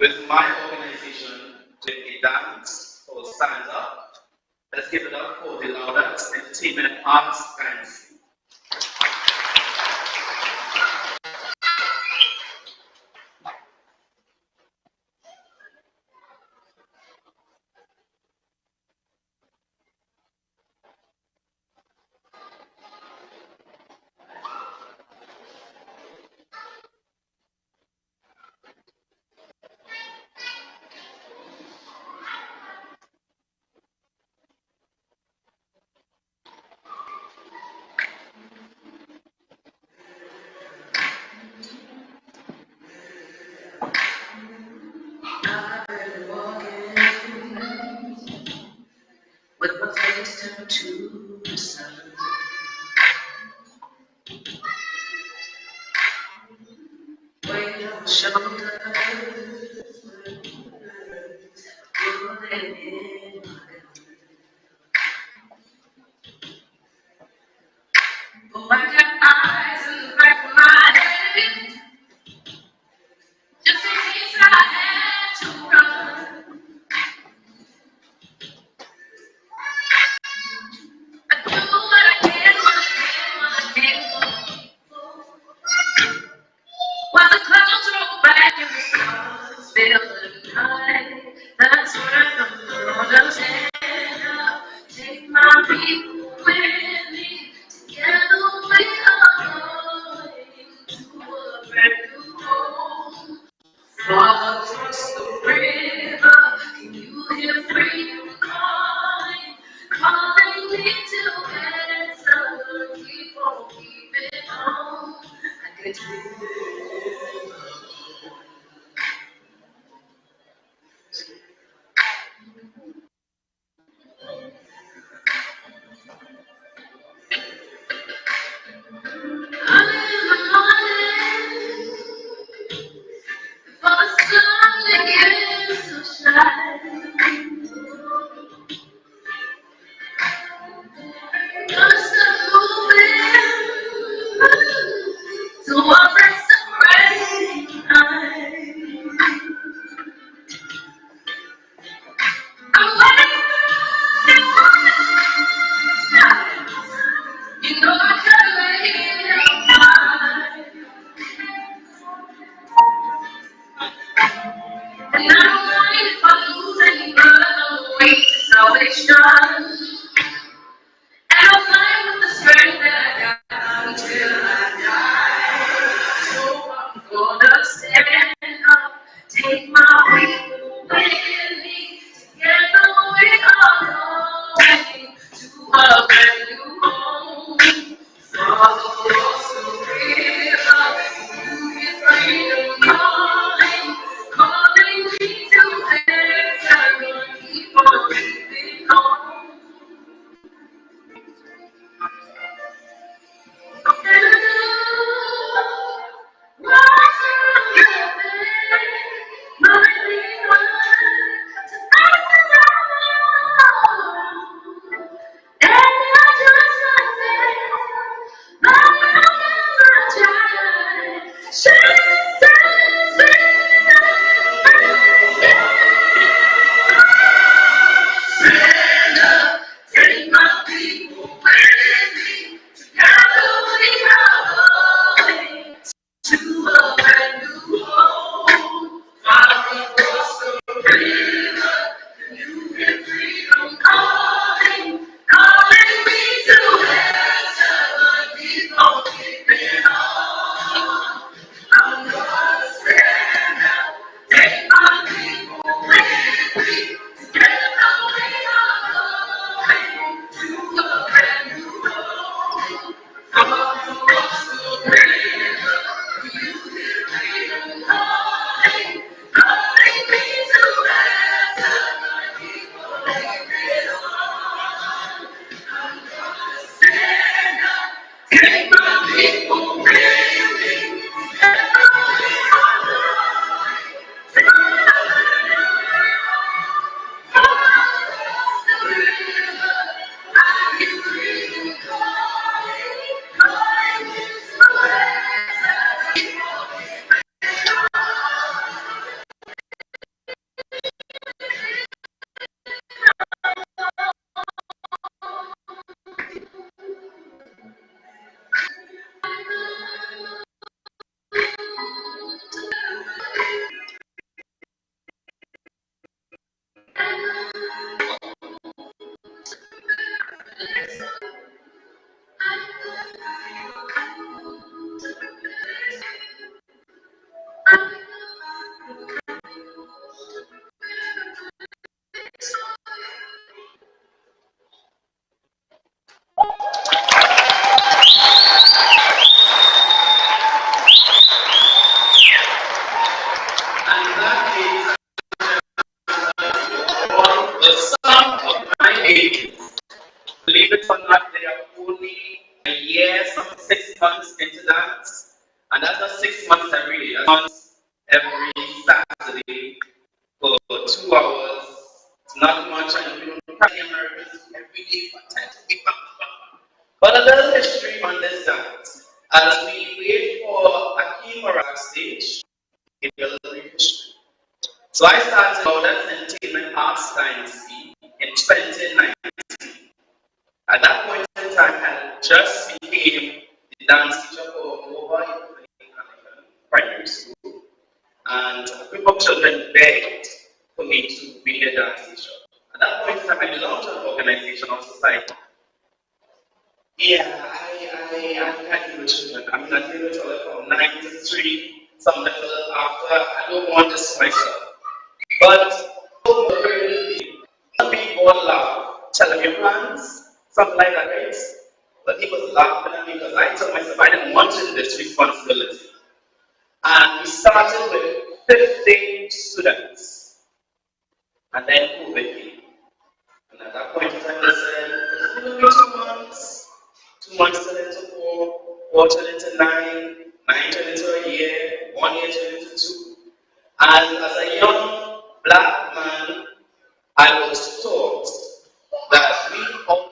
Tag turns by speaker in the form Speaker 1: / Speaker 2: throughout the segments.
Speaker 1: with my organization with a dance called Stand Up. Let's give it up for the Louder Entertainment Arts Dance.
Speaker 2: With my face turned to the sun, weight on my shoulders, pulling in my gun. But I got eyes in the back of my head, just in case I had to run. I do what I can, what I can. While the clouds roll back
Speaker 1: babies. Believe it or not, they are only a year, some 6 months into dance. And that's not 6 months every day, that's months every Saturday for 2 hours. It's not much, and we don't practice Americans every day for 10 to 15 minutes. But a little history on this dance. As we wait for Akeem Moruga stage, give you a little brief history. So I started out as Entertainment Arts Dynasty in 2019. At that point in time, I had just became the dance teacher for Moruga primary school, and a group of children begged for me to be their dance teacher. At that point in time, I belonged to an organization of society. Yeah, I can't deal with children. I'm not dealing with children from 9 to 3, some level after. I don't want this myself. But some people laugh, tell them your plans, something like that, right? But he was laughing at me because I told myself I didn't want this responsibility. And we started with 15 students. And then COVID came. And at that point in time, they said, it's going to be 2 months. 2 months turned into 4, 4 turned into 9, 9 turned into a year, 1 year turned into 2. And as a young black man, I was taught that we all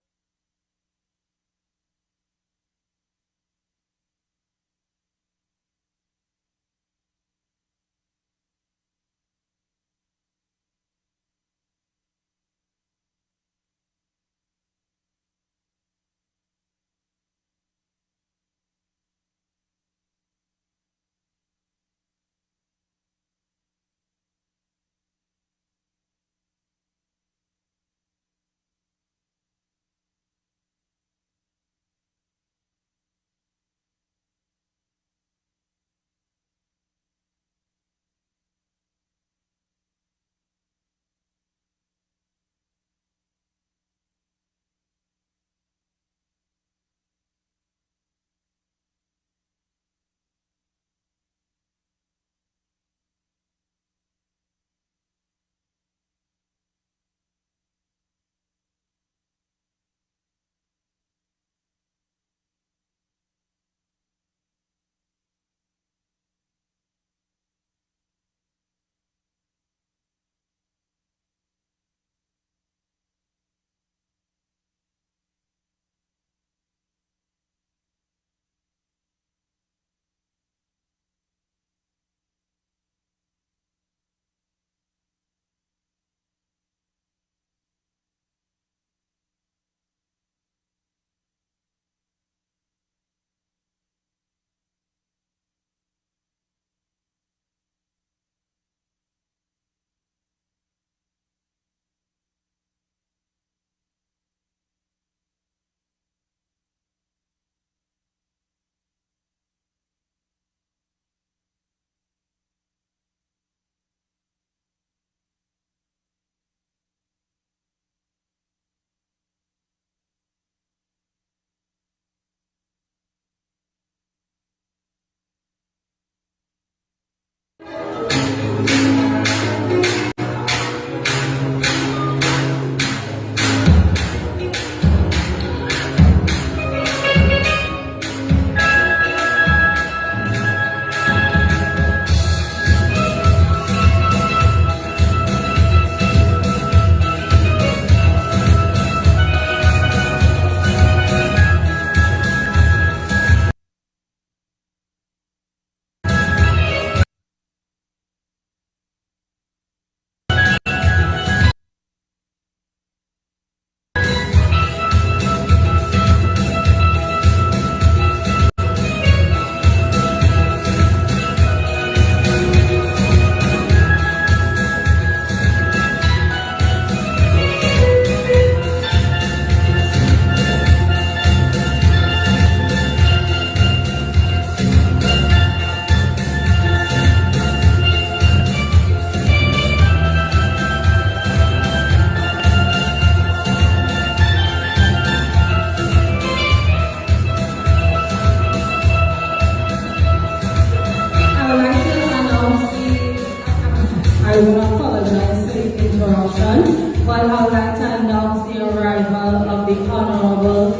Speaker 3: I will apologize for the interruption, but I would like to announce the arrival of the Honorable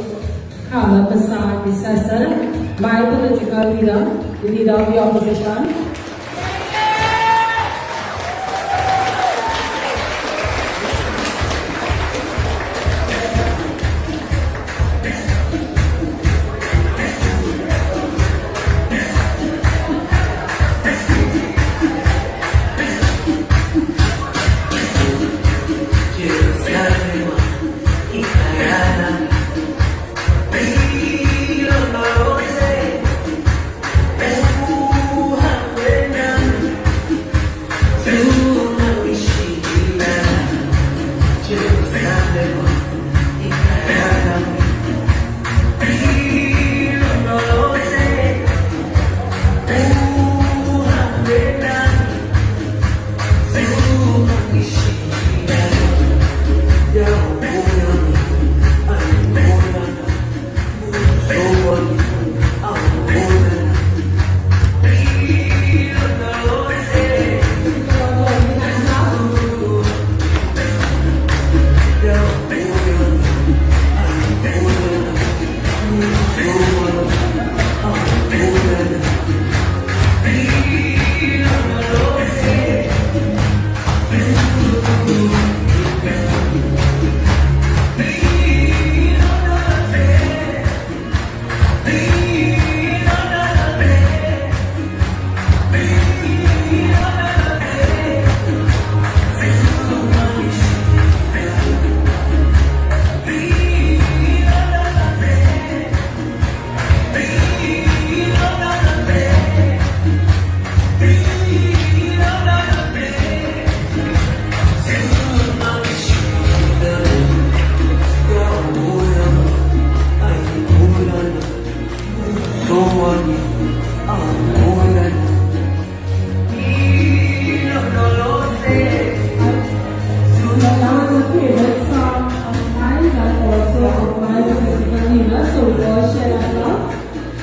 Speaker 3: Kamal Prasad Bisesar, my political leader, the leader of the opposition.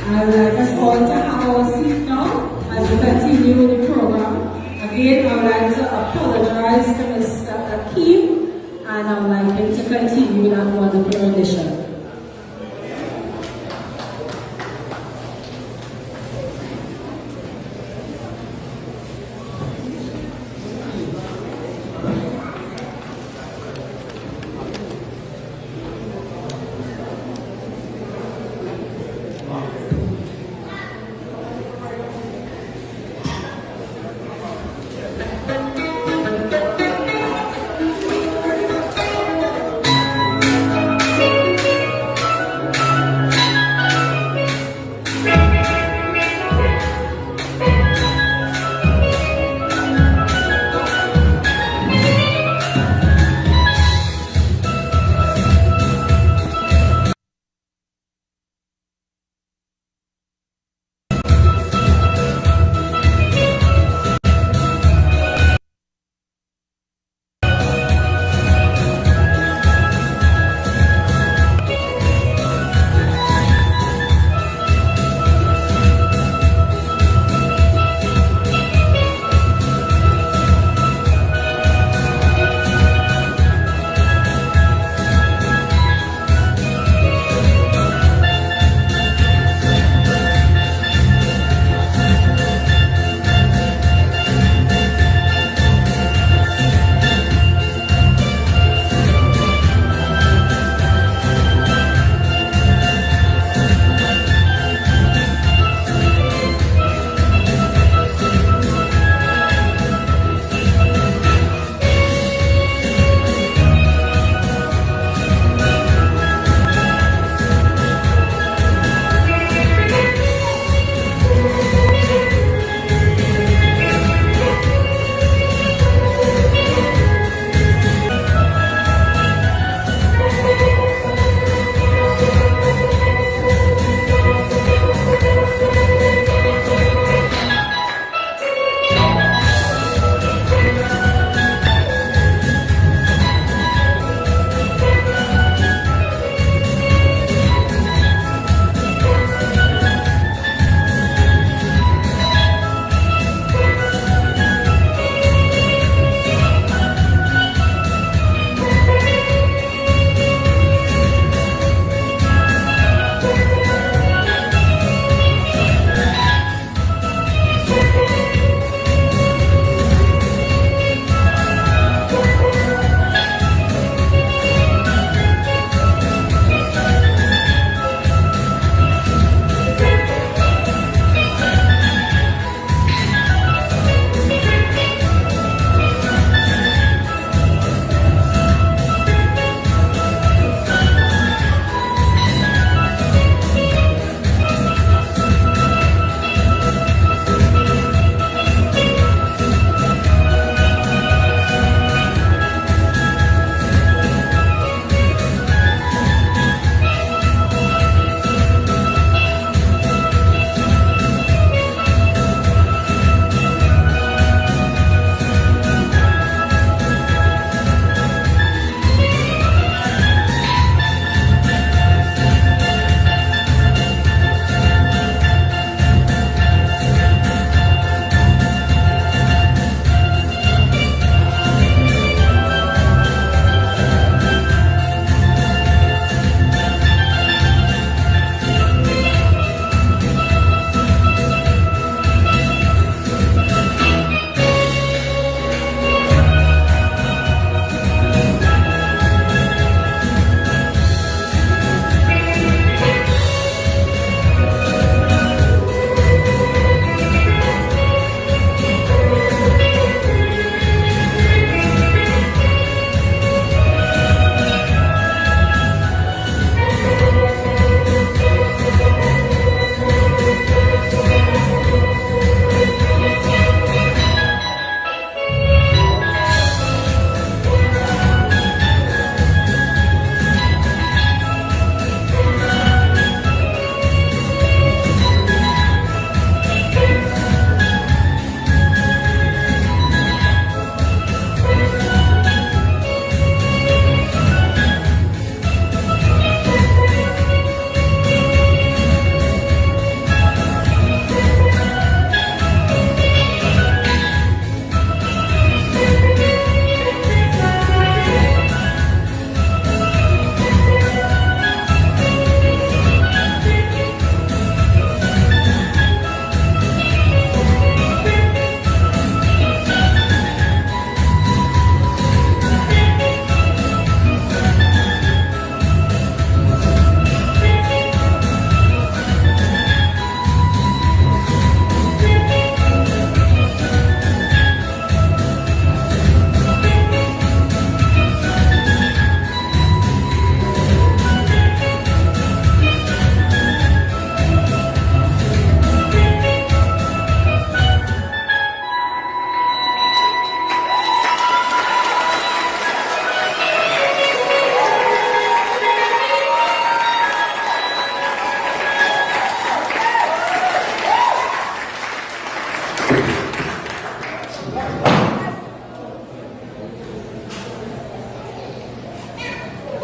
Speaker 3: I would like us all to have our seat now as we continue with the program. Again, I would like to apologize to Mr. Akeem, and I would like him to continue that wonderful rendition.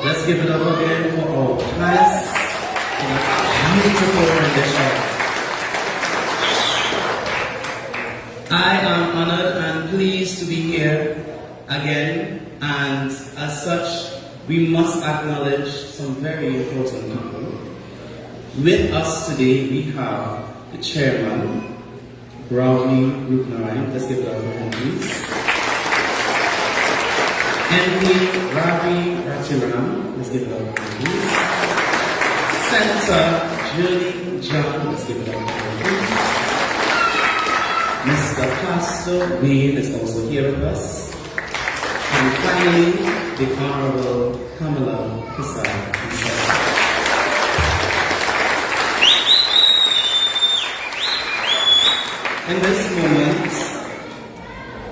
Speaker 4: Let's give it up again for our class in a beautiful rendition. I am honored and pleased to be here again, and as such, we must acknowledge some very important people. With us today, we have the chairman, Brownie Group 9. Let's give it up for him, please. MP Ravi Rachiram. Let's give it up for him, please. Senator Julie John. Let's give it up for him, please. Mr. Pastor Wayne is also here with us. And finally, the Honorable Kamala Prasad himself. In this moment,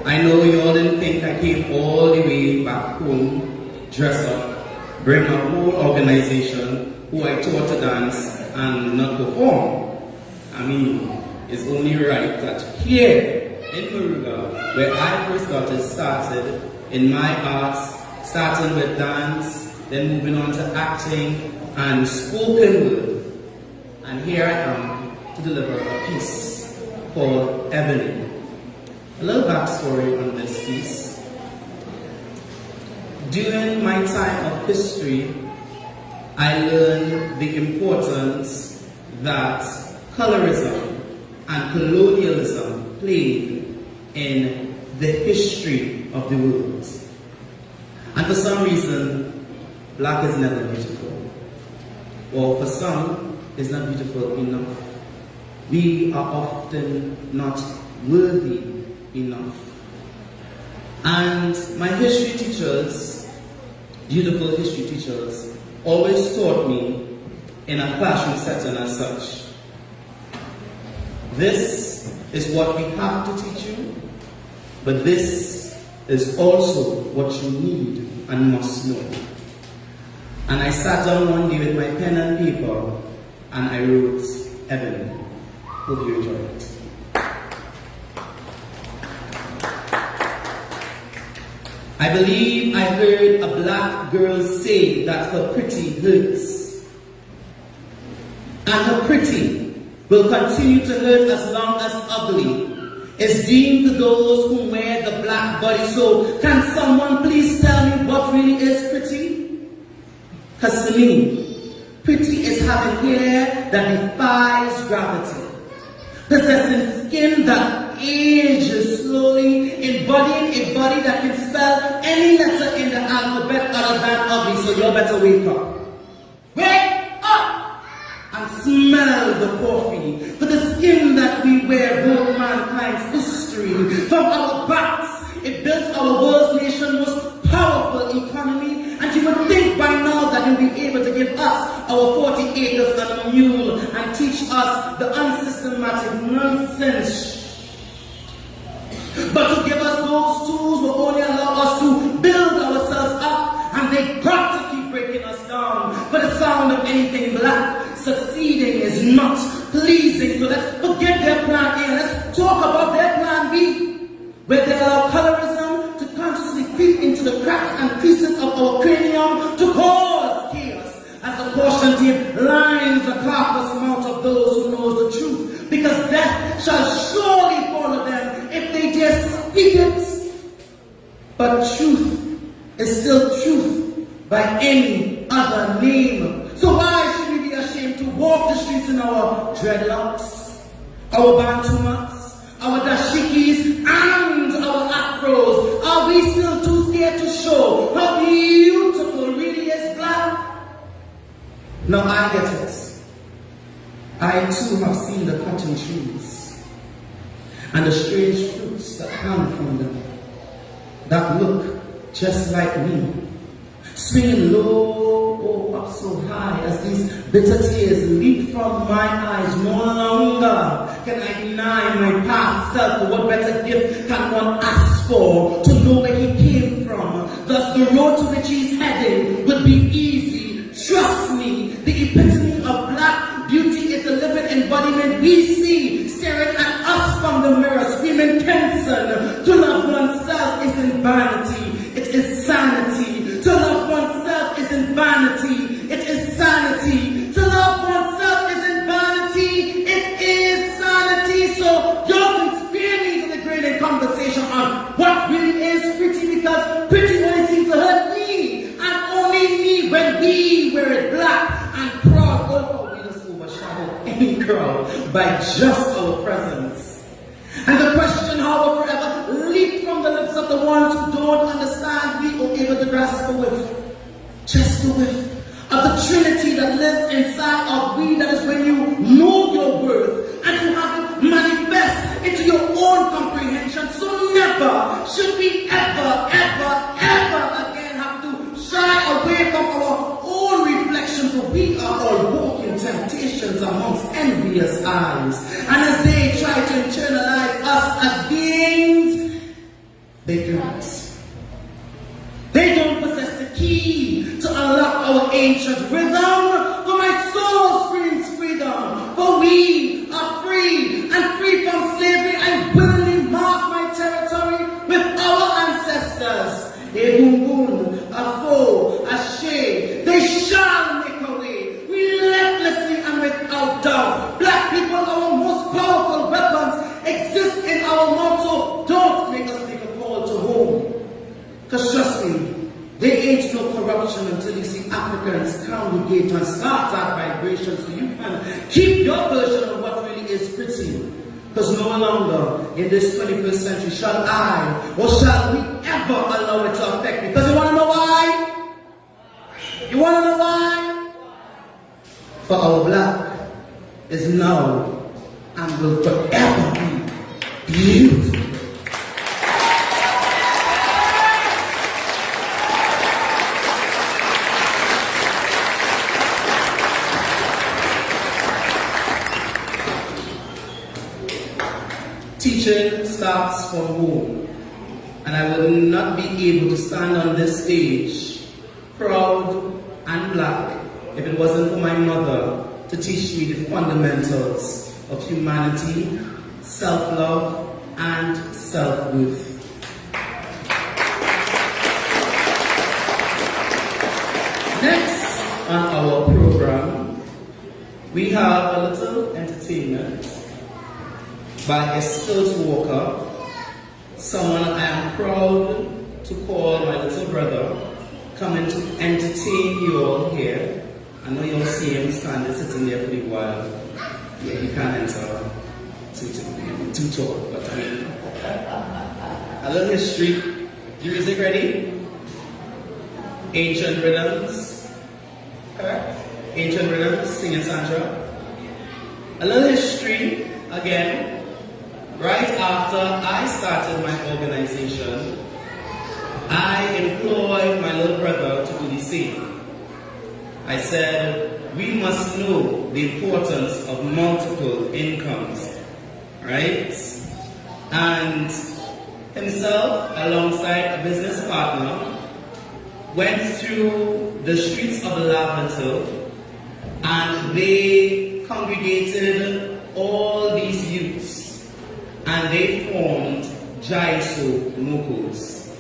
Speaker 4: I know you all didn't think I came all the way back home, dress up, bring my whole organization who I taught to dance and not perform. I mean, it's only right that here in Moruga, where I first got it started in my arts, starting with dance, then moving on to acting and spoken word. And here I am to deliver a piece called Ebony. A little backstory on this piece. During my time of history, I learned the importance that colorism and colonialism played in the history of the world. And for some reason, black is never beautiful. Or for some, it's not beautiful enough. We are often not worthy enough. And my history teachers, beautiful history teachers, always taught me in a classroom setting as such. This is what we have to teach you, but this is also what you need and must know. And I sat down one day with my pen and paper and I wrote Ebony. Hope you enjoy it. I believe I heard a black girl say that her pretty hurts. And her pretty will continue to hurt as long as ugly is deemed to those who wear the black body. So can someone please tell me what really is pretty? Because to me, pretty is having hair that defies gravity, possessing skin that ages slowly, embodying a body that can spell any letter in the alphabet other than ugly. So you better wake up. Wake up and smell the coffee. For the skin that we wear wrote mankind's history. From our backs, it built our world's nation most powerful economy. And you would think by now that you'll be able to give us our 40 acres and a mule and teach us the unsystematic nonsense. But to give us those tools will only allow us to build ourselves up, and they got to keep breaking us down. For the sound of anything black succeeding is not pleasing. So let's forget their plan A. Let's talk about their plan B, where they allow colorism to consciously creep into the cracks and creases of our cranium to cause chaos. As the caution tape lines the carcass mouth of those who know the truth, because death shall surely follow them if they dare speak it. But truth is still truth by any other name. So why should we be ashamed to walk the streets in our dreadlocks, our bantu mats, our dashikis, and our afros? Are we still too scared to show how beautiful really is black? Now I get it. I too have seen the cotton trees and the strange fruits that hang from them, that look just like me, swinging low or up so high as these bitter tears leap from my eyes. No longer can I deny my past self. For what better gift can one ask for? To know where he came from. Thus the road to which he's heading would be easy. Trust me, the epitome of black beauty is the living embodiment we see staring at us from the mirror, screaming Kenson. To love oneself isn't vanity, it is sanity. To love oneself isn't vanity. where we wear it black and proud, oh, we just overshadow any crowd by just our presence. And the question, however, forever leaped from the lips of the ones who don't understand, we are able to grasp the width, just the width of the Trinity that lives inside of we. That is when you know your worth and you have it manifest into your own comprehension. So never should we ever again have to shy away from our own reflection, for we are all walking temptations amongst envious eyes. And as they try to internalize us as beings, they can't. They don't possess the key to unlock our ancient rhythm. For my soul screams freedom. For we are free and free from slavery. I willingly mark my territory with our ancestors. A boom boom, a foe, a shade. They shall make a way, relentlessly and without doubt. Black people, our most powerful weapons exist in our motto. Don't make us make a call to home. Because trust me, there ain't no corruption until you see Africans congregate and start that vibration, so you can keep your version of what really is pretty. Because no longer in this 21st century shall I or shall we ever allow it to affect me. Because you want to know why? You want to know why? For our black is now and will forever be beautiful. Teaching starts from home, and I would not be able to stand on this stage, proud and black, if it wasn't for my mother to teach me the fundamentals of humanity, self-love, and self-worth. Next on our program, we have a little entertainment by a skilled walker, someone I am proud to call my little brother, coming to entertain you all here. I know you'll see him standing, sitting there for a while. Yeah, he can't enter too tall, but I mean, a little history. The music ready? Ancient rhythms. Correct? Ancient rhythms, singing Sandra. A little history, again. Right after I started my organization, I employed my little brother to do the same. I said, we must know the importance of multiple incomes, right? And himself, alongside a business partner, went through the streets of Laventille, and they congregated all these youths. And they formed Jaiso Mokos.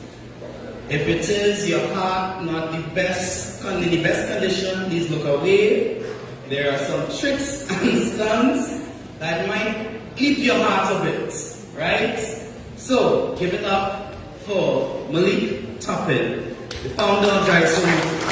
Speaker 4: If it is your heart not in the best condition, please look away. There are some tricks and stunts that might keep your heart a bit, right? So give it up for Malik Toppin, the founder of Jaiso Mokos.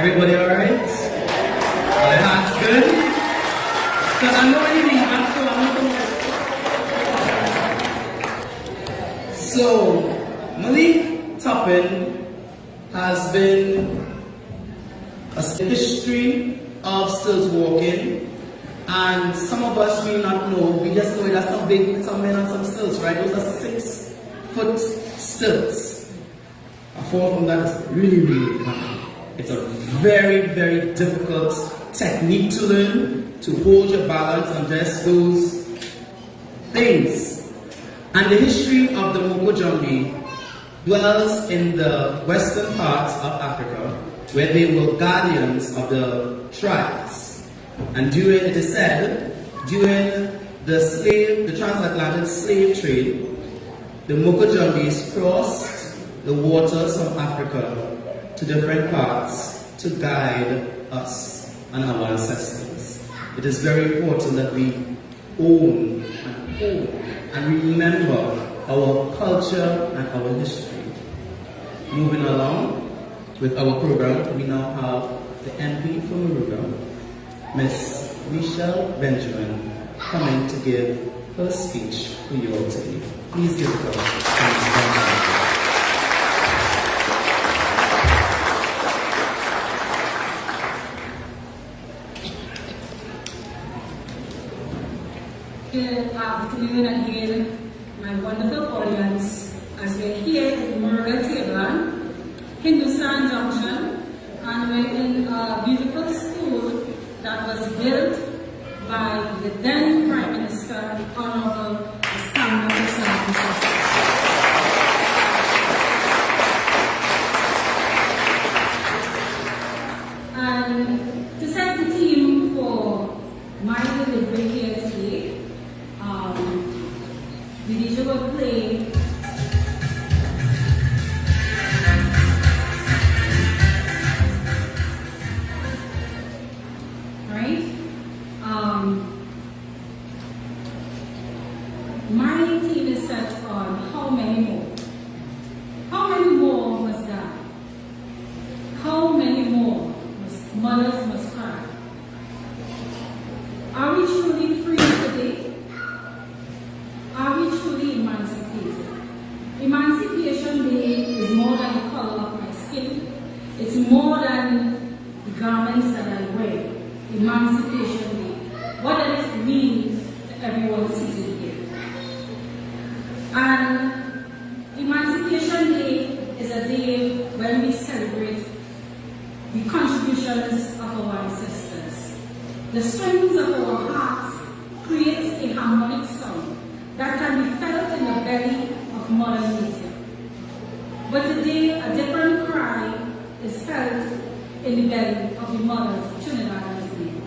Speaker 4: Everybody all right? All the hearts good? Because I know you need that, so Malik Toppin has been a history of stilts walking, and some of us may not know, we just know that some men on some stilts, right? Those are 6-foot stilts. A fall from that is really, really hard. It's a very, very difficult technique to learn, to hold your balance on just those things. And the history of the Moruga dwells in the western parts of Africa, where they were guardians of the tribes. And it is said, during the transatlantic slave trade, the Moruga crossed the waters of Africa to different parts to guide us and our ancestors. It is very important that we own and hold and remember our culture and our history. Moving along with our program, we now have the MP for Moruga, Miss Michelle Benjamin, coming to give her speech for you all today. Please give it up.
Speaker 3: Good afternoon again, my wonderful audience, as we're here in Moruga Tableland, Hindustan Junction, and we're in a beautiful school that was built by the then Prime Minister, Honorable and to set the theme for my delivery here today, the DJ will play my team is set on how many more? How many more must die? How many more mothers must cry? Are we truly free today? Are we truly emancipated? Emancipation Day is more than the color of my skin. It's more than the garments that I wear. Emancipation Day. What does it mean to everyone seated here? And Emancipation Day is a day when we celebrate the contributions of our ancestors. The strings of our hearts creates a harmonic sound that can be felt in the belly of modern nature. But today, a different cry is felt in the belly of the mothers of Trinidad and Tobago.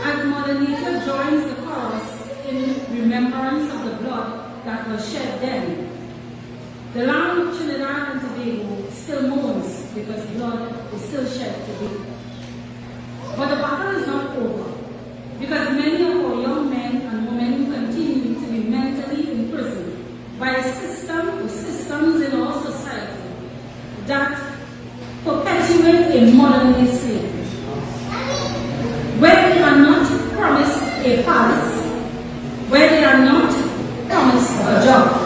Speaker 3: As Mother Nature joins the chorus in remembrance of the blood that was shed then, the land of Trinidad and Tobago still mourns because blood is still shed today. But the battle is not over, because many of our young men and women continue to be mentally imprisoned by a system or systems in our society that perpetuate a modern day slavery, where they are not promised a palace, where they are not promised a job.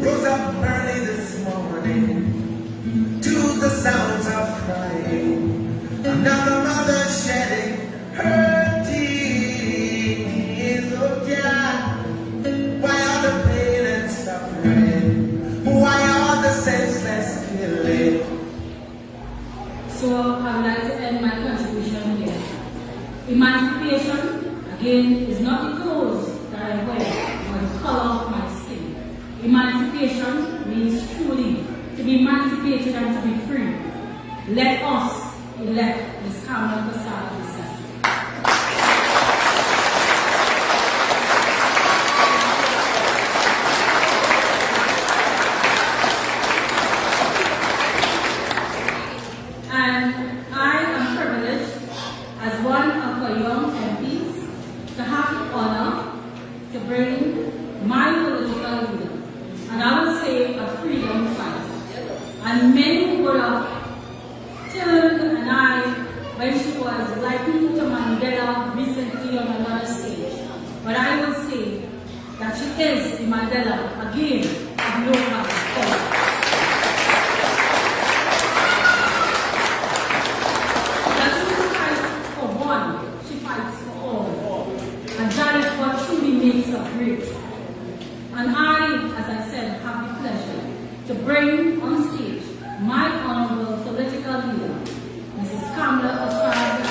Speaker 4: Rose up early this morning to the sounds of crying. Another mother shedding her tears. Oh yeah, why are the pain and suffering? Why are the senseless killing?
Speaker 3: So I would like to end my contribution here. Emancipation, again, is not the clothes that I wear or the color of my skin. Emancipation means truly to be emancipated and to be free. Let us elect Ms. Kamala Prasad. And I am privileged as one of our young MPs to have the honor to bring my political leader, and I would say a freedom fighter. And many would have turned an eye when she was likened to Mandela recently on another stage. But I would say that she is the Mandela again of local politics. That she fights for one, she fights for all. And that is what truly makes her great. And I, as I said, have the pleasure to bring on stage my honorable political leader, Mrs. Kamala Prasad.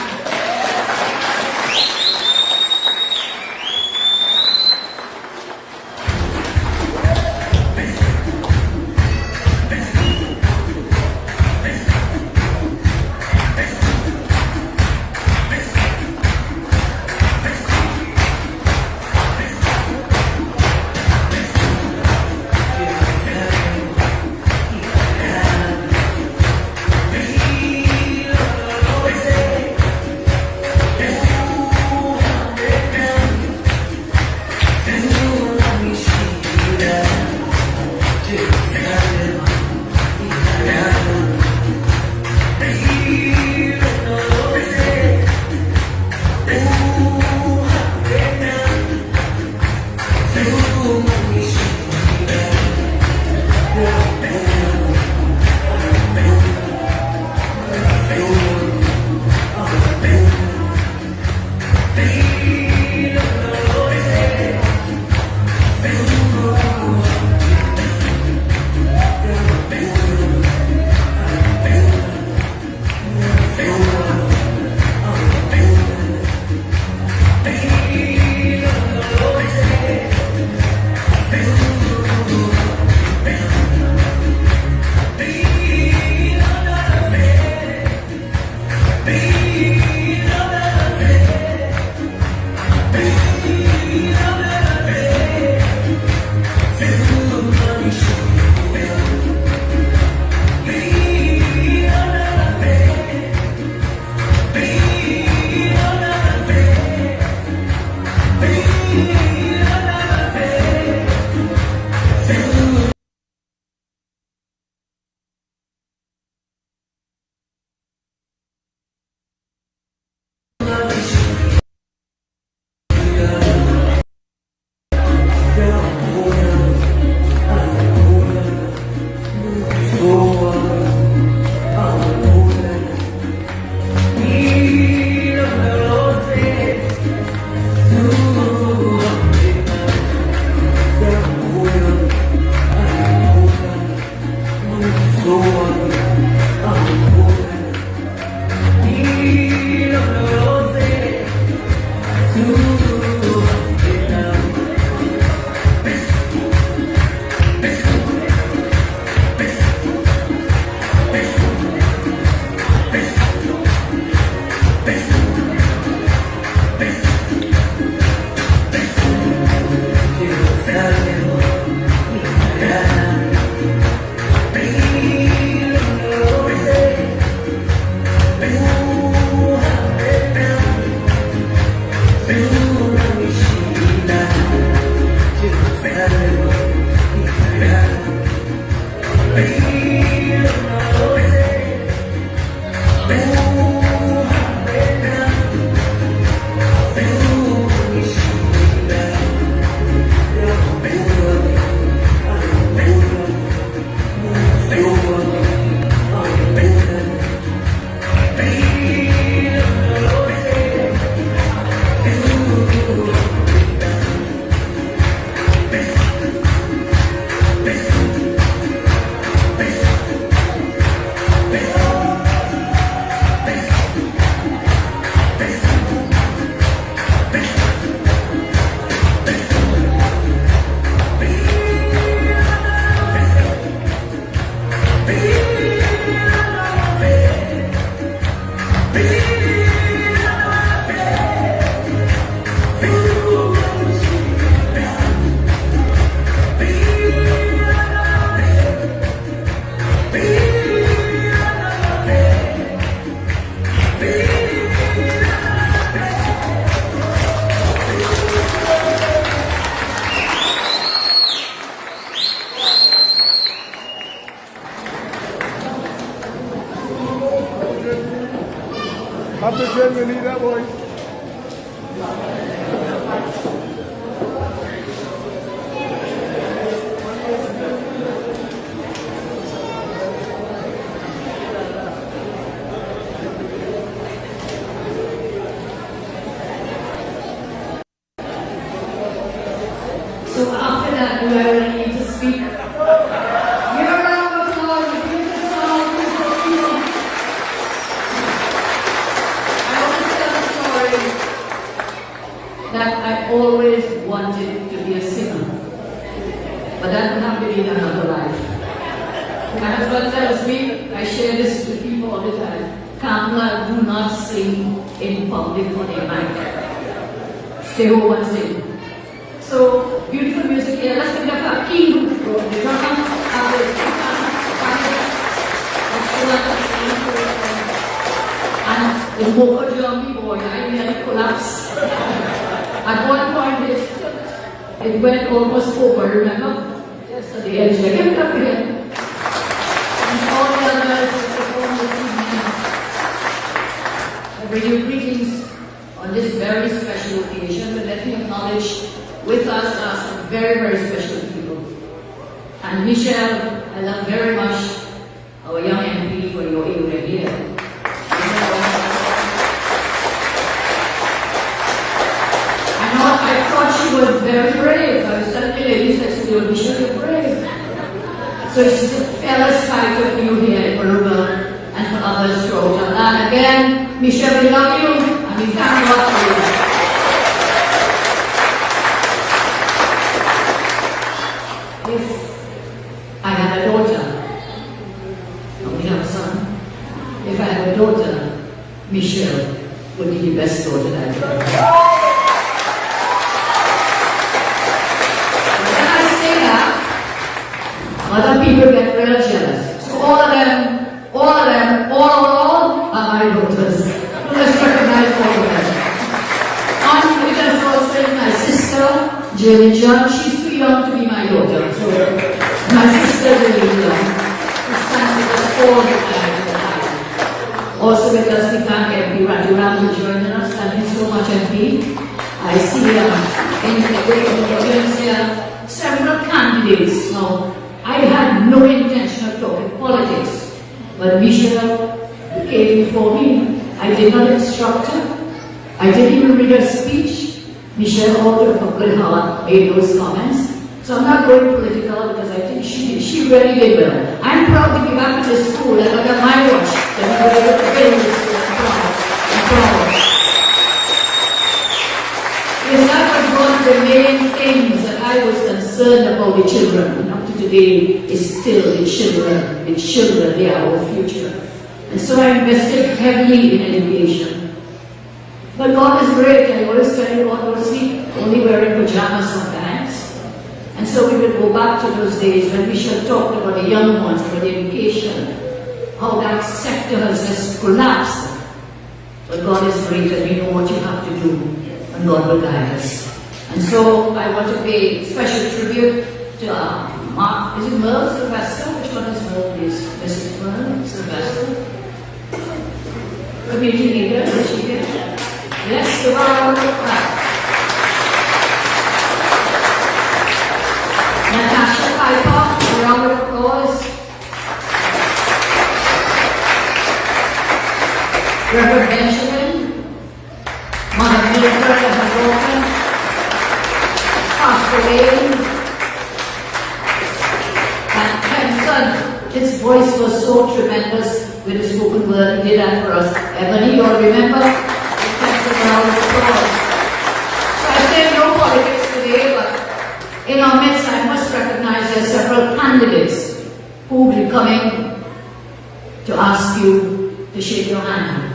Speaker 5: Oxygen, we need that boy.
Speaker 2: So after that, do I really need to speak? Give a round of applause, beautiful song, beautiful people. I want to tell a story that I always wanted to be a singer, but that would have to be in another life. My husband tells me, I share this with people all the time, Kamala, do not sing in public on a mic. Stay home and sing. So, beautiful music here. Let's give it up for King. The drummer, and the vocal jumpy boy, I nearly collapsed. At one point, it went almost over, remember? Yesterday, I was like, give it up again. And all the others performed this evening. I bring you greetings on this very special occasion, but let me acknowledge with us are some very, very special people. And Michelle, I love very much our young MP for your area here. I thought she was very brave. I was telling the ladies next to you, Michelle, you're brave. So she's a fearless fighter for you here in Moruga and for others throughout our land. Again, Michelle, we love you and we thank God for you. If I had a daughter, and we have a son, if I had a daughter, Michelle would be the best daughter that I could have. When I say that, other people get real jealous. So all of them are my daughters. Let's recognize all of them. And we can also my sister, Jane John, she's too young to be my daughter. So my sister Jane John, who stands with us all the time. Also with us, we thank MP Rajuram for joining us. Thank you so much, MP. I see in the great audience here several candidates. Now, I had no intention of talking politics, but Michelle came before me. I did not instruct her. I didn't even read her speech. Michelle, out of her good heart, made those comments. So I'm not going political because I think she really did well. I'm proud to be back to the school and under my watch that we were able to build this school. I'm proud. Because that was one of the main things that I was concerned about the children. And up to today, is still the children. The children, they are our future. And so I invested heavily in education. But God is great. I always tell you, God will sleep only wearing pajamas sometimes. And so we will go back to those days when we shall talk about the young ones, about the education, how that sector has just collapsed. But God is great and we know what you have to do, and God will guide us. And so I want to pay special tribute to Mark, is it Merle Sylvester? Which one is Merle, please? Mrs. Merle Sylvester? Community leader, is she here? Yes, the round of applause. Natasha Piper, a round of applause. Reverend Benjamin, Mother Mildred and her daughter, Pastor Wayne, and Kenson. His voice was so tremendous with the spoken word. He did that for us. Emily, you all remember? Thanks a round of applause. So I say no politics today, but in our midst, I must recognize there are several candidates who will be coming to ask you to shake your hand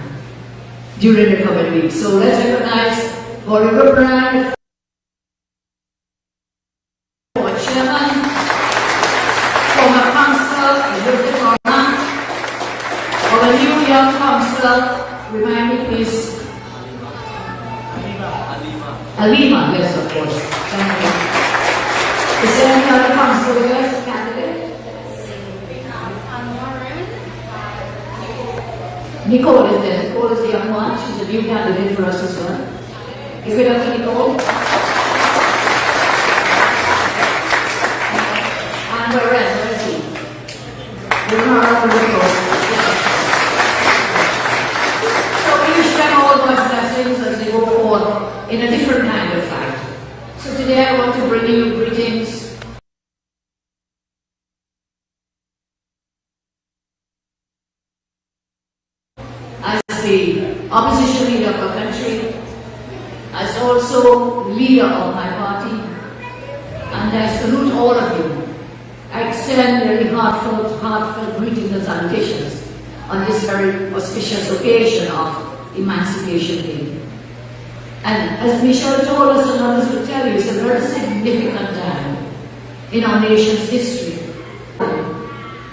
Speaker 2: during the coming week. So let's recognize Moruga Brand, former chairman, former councillor, our new young councillor, remind me please. Alima, yes, of course. Thank you. Is there any other councillor with us, candidate? Nicole is there. Nicole is the young one. She's a new candidate for us as well. Give it up to Nicole. And where is he? We're not on the Nicole. So we wish them all God's blessings as they go forward in a different kind of fight. So today I want to bring you greetings as the opposition leader of our country, as also leader of my party, and I salute all of you. I extend very heartfelt greetings and salutations on this very auspicious occasion of Emancipation Day. And as Michelle told us and others will tell you, it's a very significant time in our nation's history.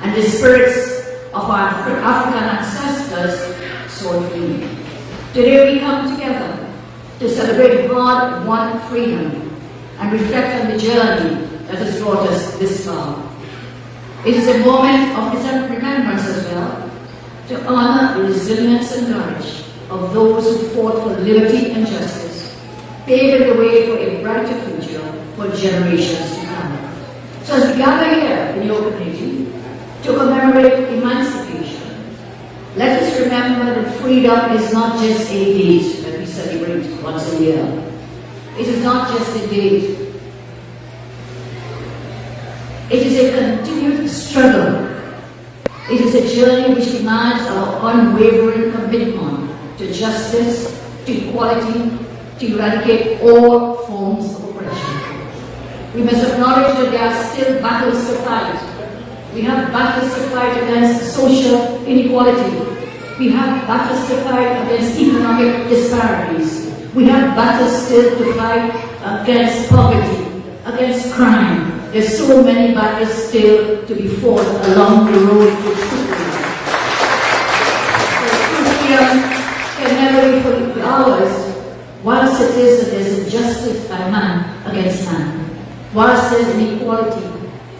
Speaker 2: And the spirits of our African ancestors soared free. Today we come together to celebrate hard-won freedom and reflect on the journey that has brought us this far. It is a moment of remembrance as well to honor the resilience and courage of those who fought for liberty and justice, paving the way for a brighter future for generations to come. So as we gather here in your community to commemorate emancipation, let us remember that freedom is not just a date that we celebrate once a year. It is not just a date. It is a continued struggle. It is a journey which demands our unwavering commitment to justice, to equality, to eradicate all forms of oppression. We must acknowledge that there are still battles to fight. We have battles to fight against social inequality. We have battles to fight against economic disparities. We have battles still to fight against poverty, against crime. There's so many battles still to be fought along the road to freedom. Freedom can never be fully ours, whilst it is that there's injustice by man against man, whilst there's inequality,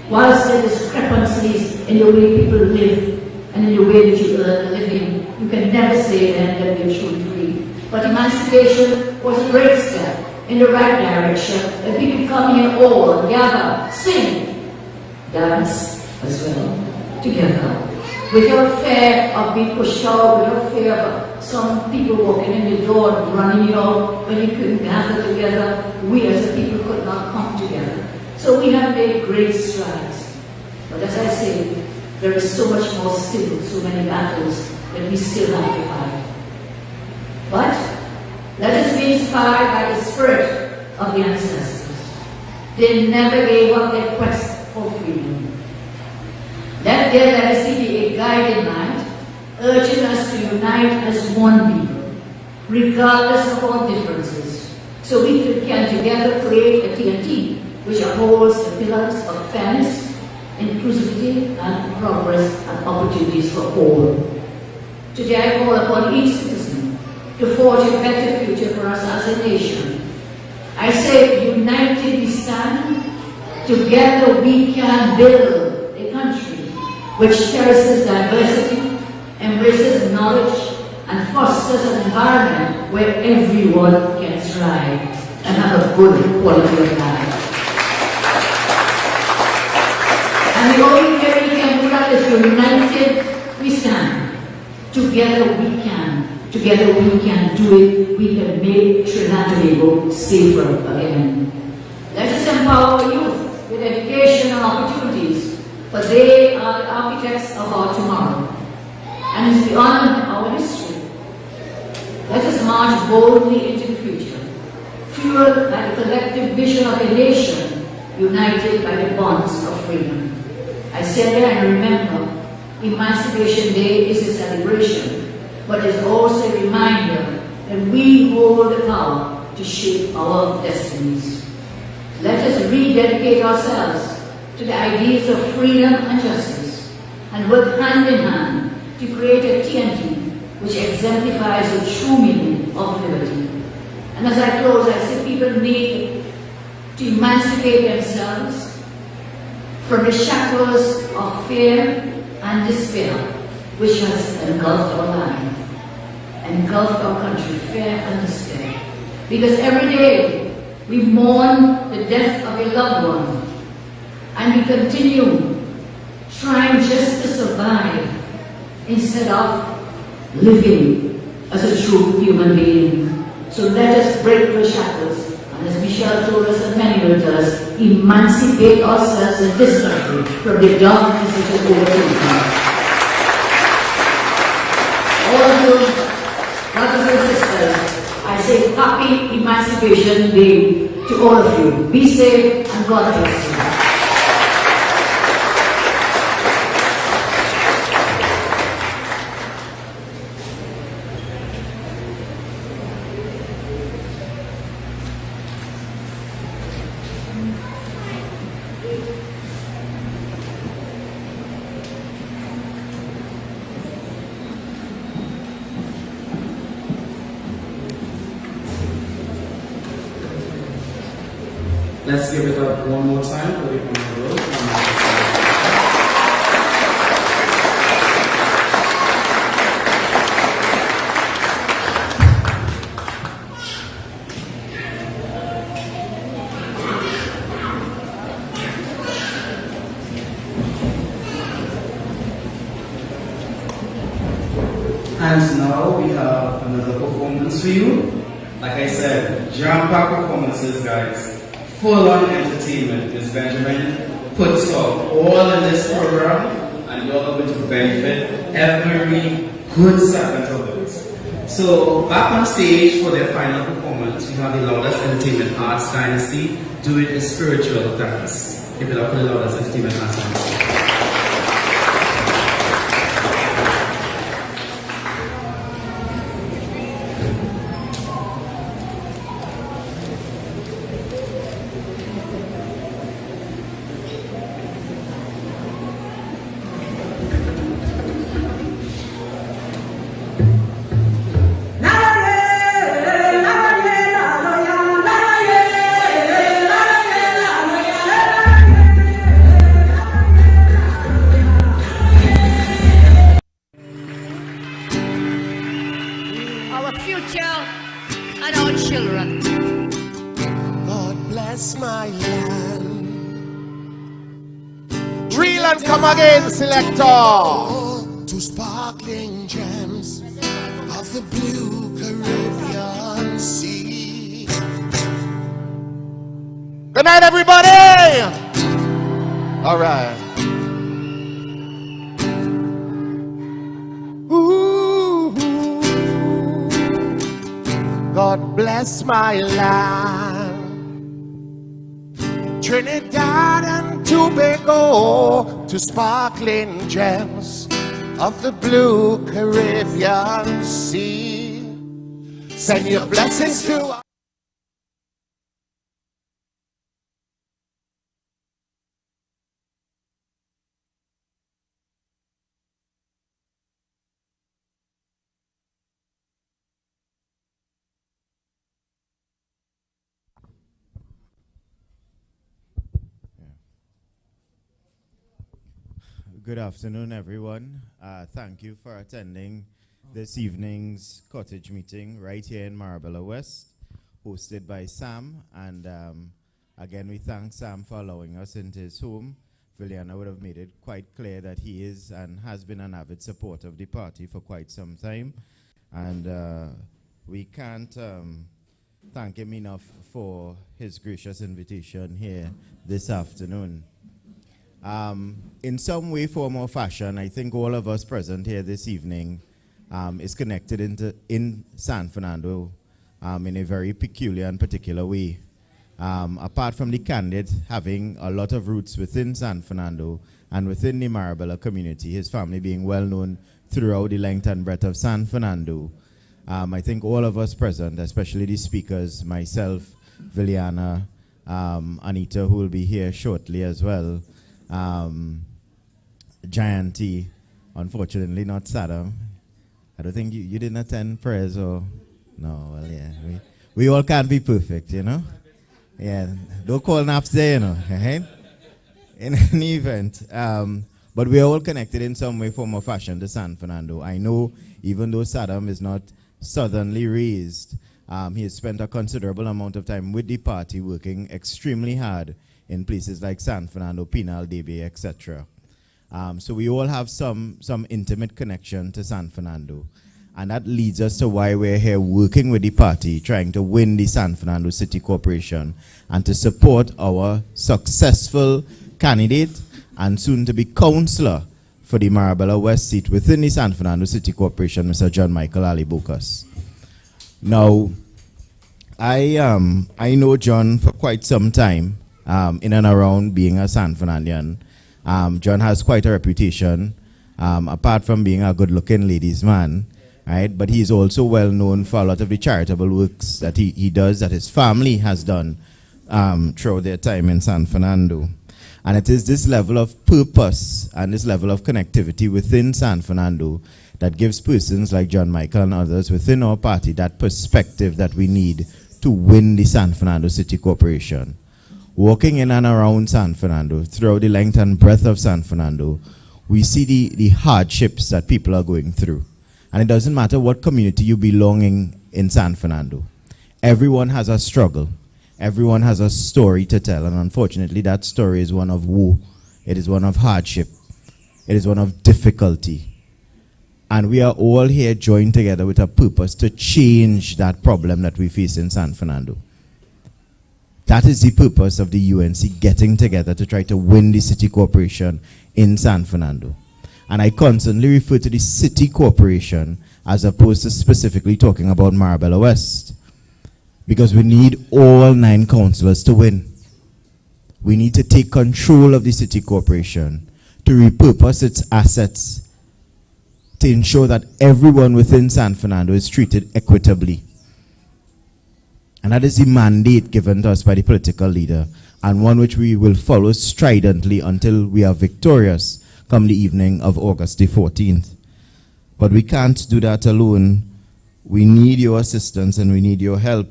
Speaker 2: whilst there are discrepancies in the way people live and in the way that you earn a living, you can never say then that we're truly free. But emancipation was a great step in the right direction, that we could come here all, gather, sing, dance as well, together, without fear of being pushed out, without fear of some people walking in the door and running you out when you couldn't gather together. We as a people could not come together. So we have made great strides. But as I say, there is so much more still, so many battles that we still have to fight. But let us be inspired by the spirit of the ancestors. They never gave up their quest for freedom. Let their legacy be a guiding light, urging us to unite as one people, regardless of our differences, so we can together create a TNT which upholds the pillars of fairness, inclusivity, and progress and opportunities for all. Today I call upon each citizen to forge a better future for us as a nation. I say, united we stand, together we can build a country which cherishes diversity, embraces knowledge, and fosters an environment where everyone can thrive and have a good quality of life. And the only way we can do that is united we stand. Together we can. Together we can do it. We can make Trinidad and Tobago safer again. Let us empower youth with education and opportunities, for they are the architects of our tomorrow. And it's the honor of our history. Let us march boldly into the future, fueled by the collective vision of a nation, united by the bonds of freedom. I said that and remember, Emancipation Day is a celebration, but is also a reminder that we hold the power to shape our destinies. Let us rededicate ourselves to the ideas of freedom and justice, and work hand in hand to create a TNT which exemplifies the true meaning of liberty. And as I close, I say people need to emancipate themselves from the shackles of fear and despair which has engulfed our life. engulfed our country fear and despair. Because every day we mourn the death of a loved one, and we continue trying just to survive instead of living as a true human being. So let us break the shackles, and as Michelle told us and many will tell us, emancipate ourselves in this country from the darkness which is overtaken us. All of you, brothers and sisters, I say happy Emancipation Day to all of you. Be safe and God bless you.
Speaker 4: Let's give it up one more time for the honorable. And now we have another performance for you. Like I said, jam-packed performances, guys. Full-on entertainment. This Benjamin puts up all in this program, and you're going to benefit every good second of it. So, back on stage for their final performance, we have the Loudest Entertainment Arts Dynasty doing a spiritual dance. Give it up for the Loudest Entertainment Arts Dynasty.
Speaker 5: Selector to sparkling gems of the blue Caribbean Sea. Good night, everybody. All right. Ooh, God bless my land, Trinidad and Tobago, to sparkling gems of the blue Caribbean Sea. Send your blessings to
Speaker 6: Good afternoon, everyone. Thank you for attending this evening's cottage meeting right here in Marabella West, hosted by Sam. And again, we thank Sam for allowing us into his home. Viliana would have made it quite clear that he is and has been an avid supporter of the party for quite some time. And we can't thank him enough for his gracious invitation here this afternoon. In some way, form, or fashion, I think all of us present here this evening is connected in San Fernando in a very peculiar and particular way. Apart from the candidate having a lot of roots within San Fernando and within the Marabella community, his family being well known throughout the length and breadth of San Fernando, I think all of us present, especially the speakers, myself, Viliana, Anita, who will be here shortly as well, Gianty, unfortunately not Saddam. I don't think you didn't attend prayers or no. Well, yeah, we all can't be perfect, you know. Yeah, don't call naps there, you know. Right? In any event, but we are all connected in some way, form, or fashion to San Fernando. I know, even though Saddam is not southernly raised. He has spent a considerable amount of time with the party, working extremely hard in places like San Fernando, Pinal, Debe, etc. So we all have some intimate connection to San Fernando. And that leads us to why we're here working with the party, trying to win the San Fernando City Corporation and to support our successful candidate and soon to be councillor for the Marabella West seat within the San Fernando City Corporation, Mr. John Michael Ali Bokas. Now, I know John for quite some time, in and around being a San Fernandian. John has quite a reputation, apart from being a good-looking ladies' man, right? But he's also well known for a lot of the charitable works that he does, that his family has done throughout their time in San Fernando. And it is this level of purpose and this level of connectivity within San Fernando that gives persons like John Michael and others within our party that perspective that we need to win the San Fernando City Corporation. Walking in and around San Fernando, throughout the length and breadth of San Fernando, we see the hardships that people are going through. And it doesn't matter what community you belong in San Fernando. Everyone has a struggle. Everyone has a story to tell, and unfortunately that story is one of woe. It is one of hardship. It is one of difficulty. And we are all here joined together with a purpose to change that problem that we face in San Fernando. That is the purpose of the UNC getting together to try to win the city corporation in San Fernando. And I constantly refer to the city corporation as opposed to specifically talking about Marabella West. Because we need all 9 councillors to win. We need to take control of the city corporation, to repurpose its assets, to ensure that everyone within San Fernando is treated equitably. And that is the mandate given to us by the political leader, and one which we will follow stridently until we are victorious come the evening of August the 14th. But we can't do that alone. We need your assistance and we need your help.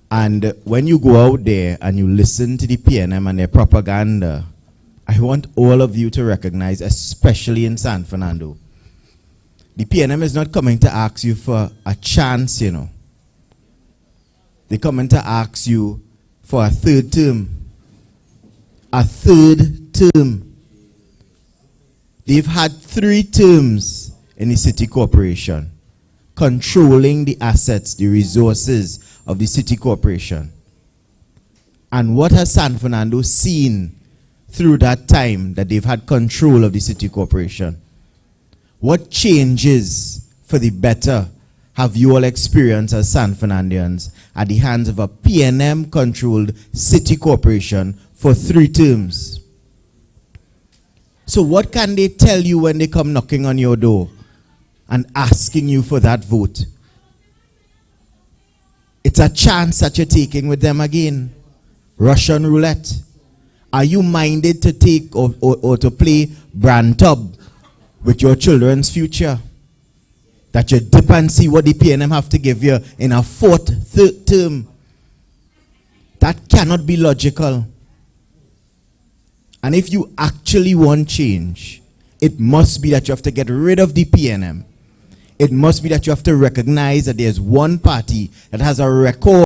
Speaker 6: And when you go out there and you listen to the PNM and their propaganda, I want all of you to recognize, especially in San Fernando, the PNM is not coming to ask you for a chance, you know. They're coming to ask you for a third term. A third term. They've had 3 terms in the city corporation, controlling the assets, the resources of the city corporation. And what has San Fernando seen through that time that they've had control of the city corporation? What changes for the better have you all experienced as San Fernandians at the hands of a PNM-controlled city corporation for 3 terms? So what can they tell you when they come knocking on your door and asking you for that vote? It's a chance that you're taking with them again. Russian roulette. Are you minded to take or to play brand tub with your children's future? That you dip and see what the PNM have to give you in a 4th term. That cannot be logical. And if you actually want change, it must be that you have to get rid of the PNM. It must be that you have to recognize that there's one party that has a record